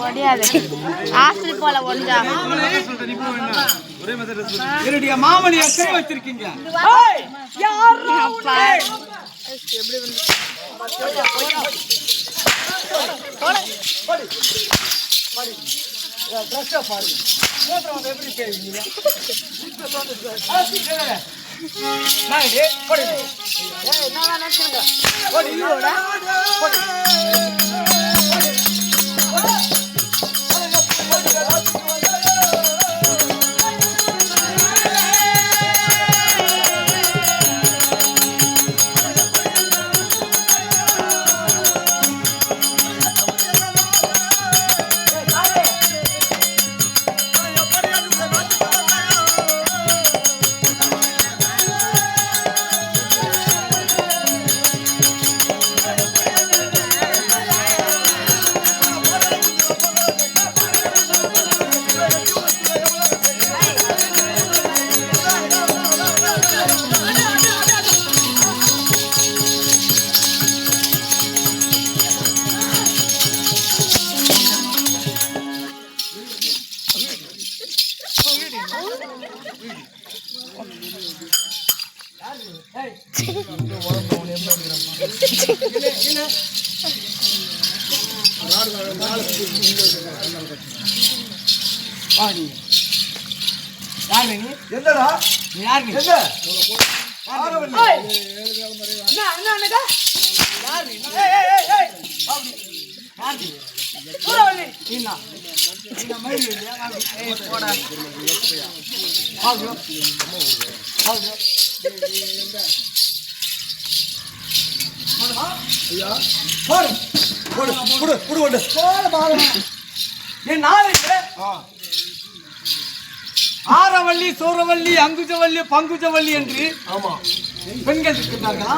ஒடியாது hostel போல ஒன்றா என்னுடைய மாமனி எத்தனை வச்சிருக்கீங்க எப்படி வந்து ஆரவள்ளி சோரவள்ளி அங்குஜவள்ளி பங்குஜவள்ளி என்று பெண்கள் இருக்கின்றார்களா?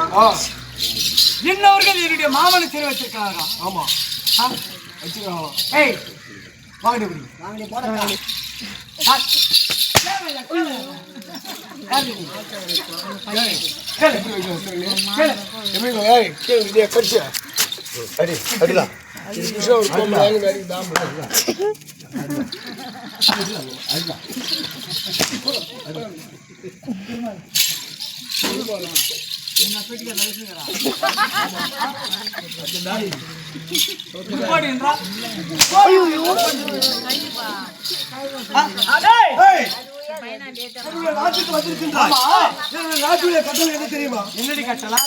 இன்னவர்கள் என்னுடைய மாமனை சிறை வச்சிருக்கிறார்களா? ஆமா வச்சிருக்காங்களா? ஏய் வாங்கடி வாங்கடி என்னடி கட்டலா?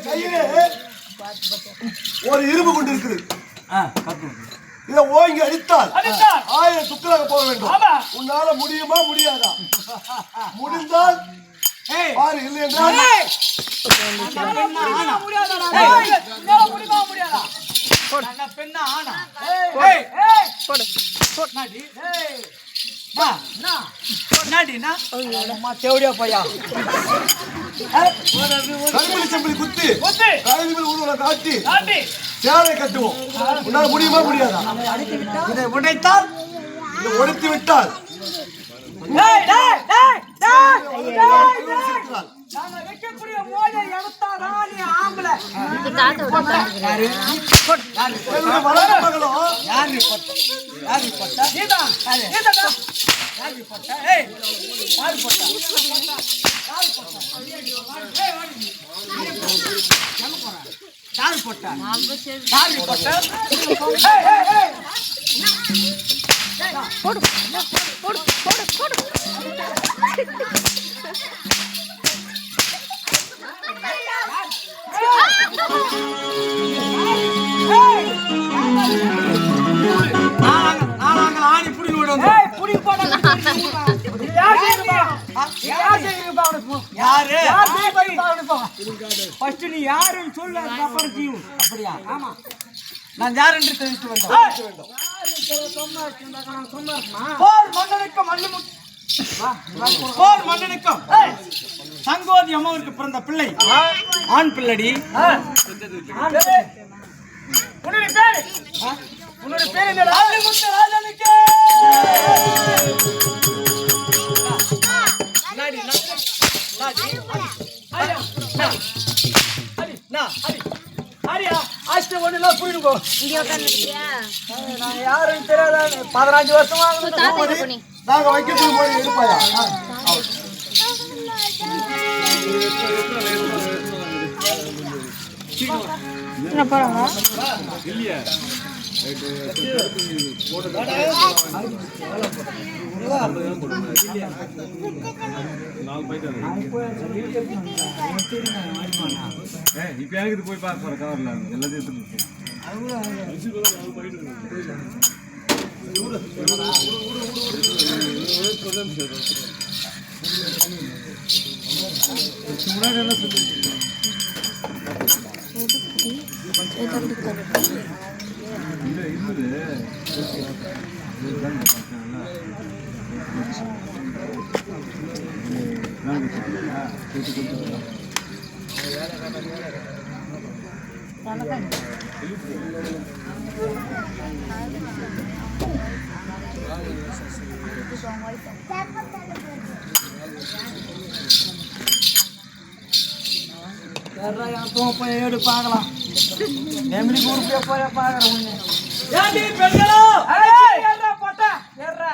கையிலே ஒரு இரும்பு கொண்டு இருக்குது. இதை ஓங்கி அடித்தால் 1000 சுக்கராக போக வேண்டும். உன்னால முடியுமா முடியாதா? முடிந்தால் பாரு, இல்லை என்றால் செம்பளி குத்தி காட்டி சேலை கட்டுவோம். உன்னால முடியுமா முடியாதா? இதை உடைத்தால் ஒடுத்து விட்டால் நீ யாருன்னு சொல்லு. அப்படியா? ஆமா, நான் யார் என்று தெரிவித்து வேண்டும். போர் மன்னனுக்கும் சங்கோதி அம்மாவிற்கு பிறந்த பிள்ளை ஆண் பிள்ளடி. உன்னுடைய பேர் என்ன? ராஜனுக்கு ஃபர்ஸ்ட் ஒண்ணுலாம் புரியுதுக்கோ. இங்க உட்கார்ந்திருக்கியா? நான் யாருன்னு தெரியாதா? 15 வருஷமா நாங்க வைக்கிறதுக்கு போய் எடுப்பாயா? என்ன போறாங்க? இப்ப எனக்கு போய் பார்க்க கவர்ல எல்லாத்தையும் ஏடு பார்க்கலாம். நெமிலி குரூப்பே போய் பார்க்கறேன் உன்னை. ஏண்டி பெண்களோ? ஏறா போட்டா. ஏறா.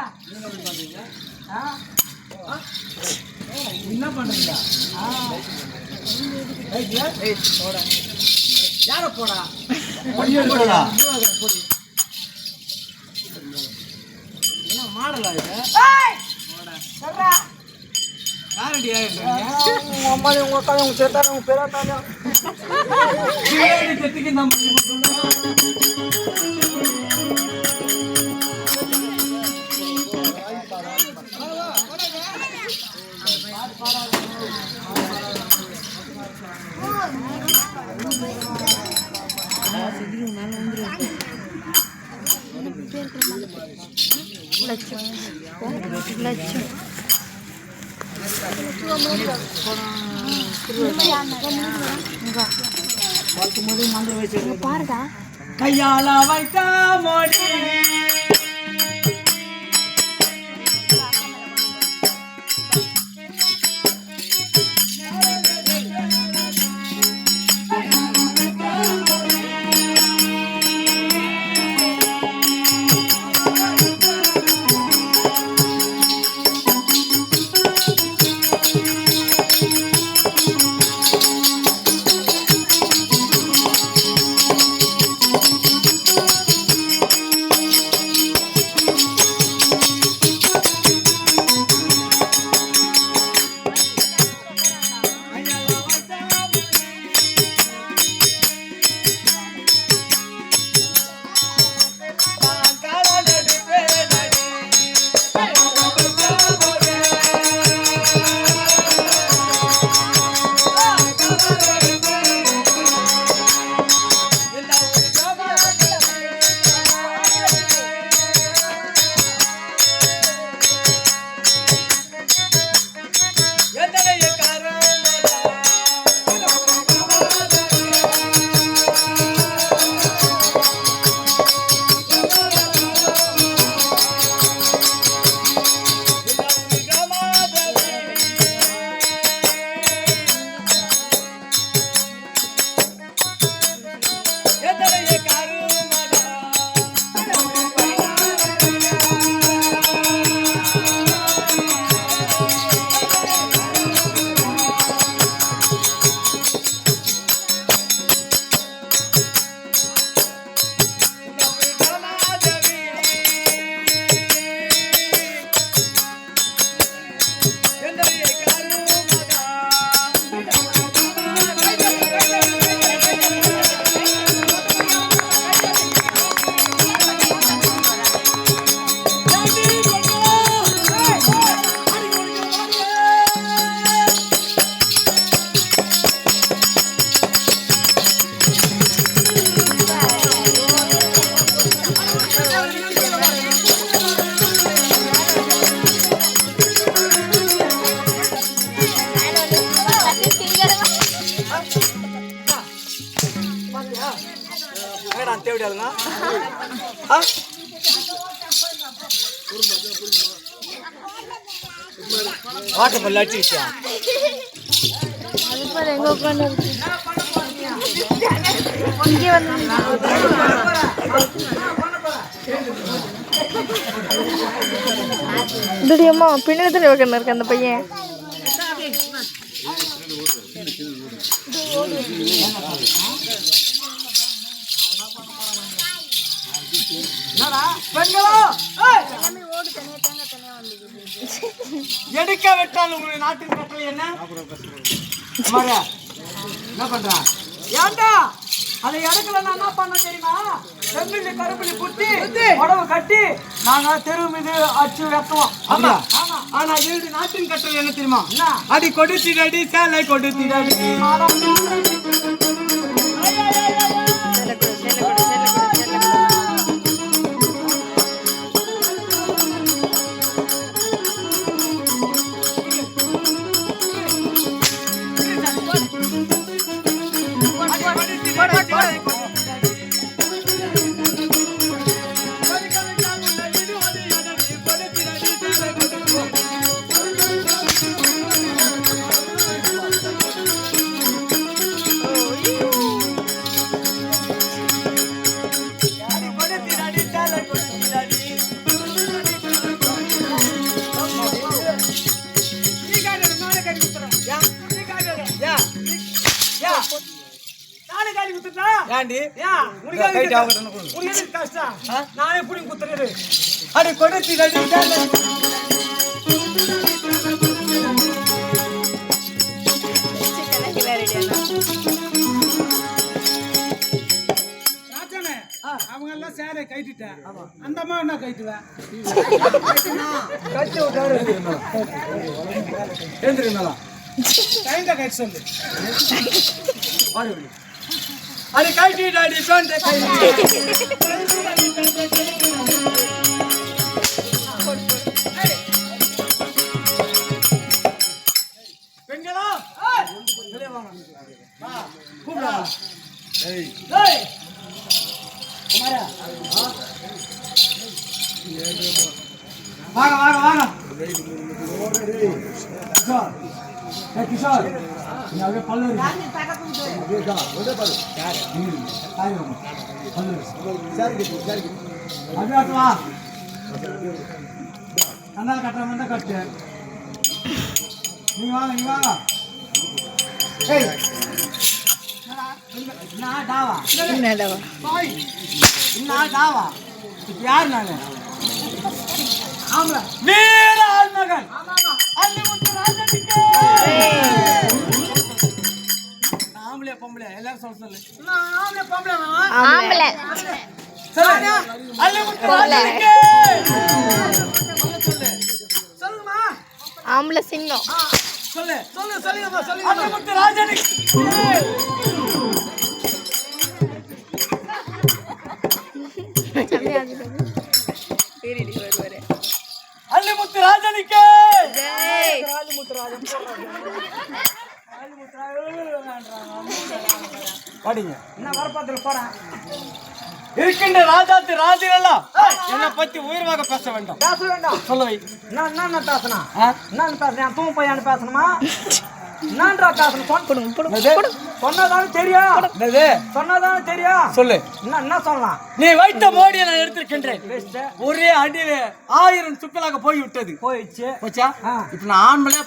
என்ன பண்றீங்க? ஏய் போடா. யார போடா? பொடி எடுக்கடா. என்ன மாடலா இது? ஏய்! போடா. ஏறா. யாரடி ஏறீங்க? உங்க அம்மா உங்க அக்கா உங்க சேத்தாரு உங்க பேராட்டாங்க. ஏடி கட்டிக்கு நம்ம பாருடா. கையால வைத்த மொழி வாட்டர் பல்ல அடிச்சிருச்சா அது பாரு எங்க உட்கார்ந்து இருக்கு. இங்கே வந்து அம்மா பின்னாடி தான் வைக்கணும் இருக்கு அந்த பையன். எடுக்க வெட்டால் உங்களுடைய நாட்டின் கட்டளை என்ன? என்ன பண்றான்? ஏன்டா அதை எடுக்கலன்னா என்ன பண்ண தெரியுமா? செம்பிலி கருப்பிலி புட்டி உடவு கட்டி நாங்க தெரு மீது அச்சு வைக்குவோம். ஆனா இது நாட்டின் கட்டளை என்ன தெரியுமா? அடி கொடுத்திடடி சேலை கொடுத்திடடி. நானே புடி குத்துறது அடி கொடுத்தி அவங்க எல்லாம் சேரை கைட்டுட்டேன். அந்த அம்மா என்ன கைட்டுவேன்? கட்டி விட்டாரு கை சொல்லு. அடி கைட்டிடாடி சொந்த கை. பெண்களா வெளியே வாங்க. கூப்பிடா. ஏய் ஏய் குமாரா வாங்க வாங்க வாங்க. கிஷோர் கிஷோர் நீ அங்கே பல்லு கண்ணா கட்டுற மாதிரி கட்டு. நீ வாங்க நீ வாங்க. யார் நானு? வீர ஆண்மகன் ஆம்பளை பொம்பளை எல்லாரும் சொல்ல சொல்லு. ஆம்பளை பொம்பளை ஆம்பளை சொல்லுமா? ஆம்பளை சிங்கம் சொல்லு சொல்லு சொல்லுங்கம்மா சொல்லுங்க. ராஜனுக்கு அல்லிமுத்து ராஜனுக்கு படிங்க. என்ன வரப்பாத்துல போறேன் இருக்கின்ற ராஜாத்து ராஜெல்லாம் என்னை பத்தி உயிர்வாக பேச வேண்டாம். பேச வேண்டாம் சொல்லுவை. நான் என்ன பேசணும்? என்ன பேசுறேன்? தூங்க பையன் பேசணுமா? என்னன்றா பேசணும்? சொன்னதானே தெரியும். சொன்னதானே தெரியும். சொல்லு என்ன சொல்லலாம்? நீ வைத்த மோடியை நான் எடுத்திருக்கின்றேன். ஒரே அடியில 1000 சுக்கலாக போய் விட்டது. போயிடுச்சு போச்சா? இப்ப நான் ஆண்மலையா